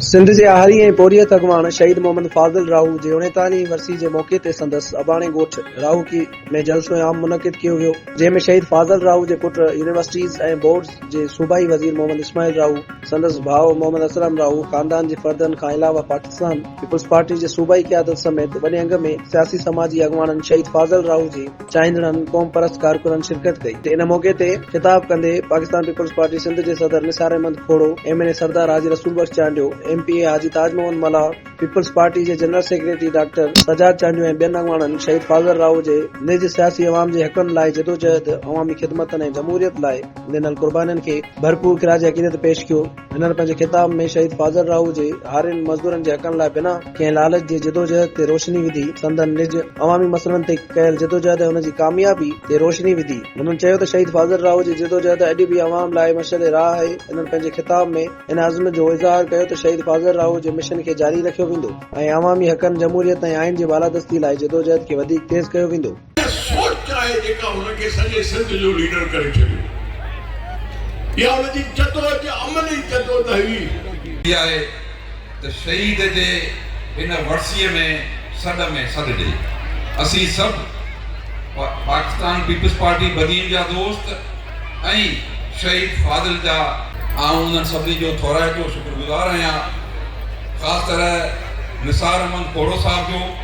सिंध जे आहिरी ऐं पोरियत अॻवान शहीद मोहम्मद फाज़िल राहू जे 39 वरसी जे मौक़े ते संदसि अबाणे ॻोठ राहूकी में जलसो आम मुनक़िद कयो वियो, जंहिं में शहीद फाज़िल राहू जे पुट यूनिवर्सिटीज़ ऐं बोर्ड्स जे सूबाई वज़ीर मोहम्मद इस्माइल राहू, संदसि भाउ मोहम्मद असलम राहू, ख़ानदान जे फ़र्दनि खां अलावा पाकिस्तान पीपुल्स पार्टी जे सूबाई क़यादत समेत वॾे अंग में सियासी समाजी अॻवाननि शहीद फाज़िल राहू जे चाहींदड़नि क़ौम परस्त कारकुननि शिरकत कई। इन मौक़े ते ख़िताब कंदे पाकिस्तान पीपुल्स पार्टी सिंध जे सदर Nisar Ahmed Khoro, MNA Sardar Haji Rasool Bakhsh Chandio, MPA Haji Taj Mohammad Malha, Peoples Party जे general secretary doctor Sajjad Chandio ऐं ॿियनि अॻवाननि शहीद फाज़िल राहू जे निज सियासी अवाम जे हक़नि लाइ जदोजहद, अवामी ख़िदमतनि ऐं जमहूरियत लाइ ॾिनल क़ुर्बानियुनि खे भरपूर ख़िराज अक़ीदत पेश कयो। हिननि पंहिंजे ख़िताब में शहीद फाज़िल राहू जे हारियुनि मज़दूरनि जे हक़नि लाइ बिना कंहिं लालच जे जदोजहद ते रोशनी विधी, संदन निज अवामी मसइलनि ते कयल जदोजहद ऐं हुनजी कामयाबी ते रोशनी विधी। हुननि चयो त शहीद फाज़िल राहू जी जदोजहद अॼु बि अवाम लाइ मशअल राह आहे। हिननि पंहिंजे ख़िताब में इन अज़्म जो इज़हार कयो त शहीद फाज़िल राहू जे मिशन खे जारी रखियो वेंदो ऐं अवामी हक़नि, जमहूरियत ऐं आइन जी बालादस्ती लाइ जदोजहद खे वधीक तेज़ कयो वेंदो। सोच आहे जेका हुनखे सॼे सिंध जो लीडर करे छॾियो, इहा हुनजी जदोजहद अमली जदोजहद हुई। इहा आहे त शहीद जे हिन वर्सीअ में सॾ में सॾ ॾेई असीं सभु पाकिस्तान पीपुल्स पार्टी बदीन जा दोस्त ऐं शहीद फाज़िल जा उन्हनि सभिनी जो थोराइट जो शुक्रगुज़ार आहियां। ख़ासि तरह निसार अहमद खोड़ो साहब जो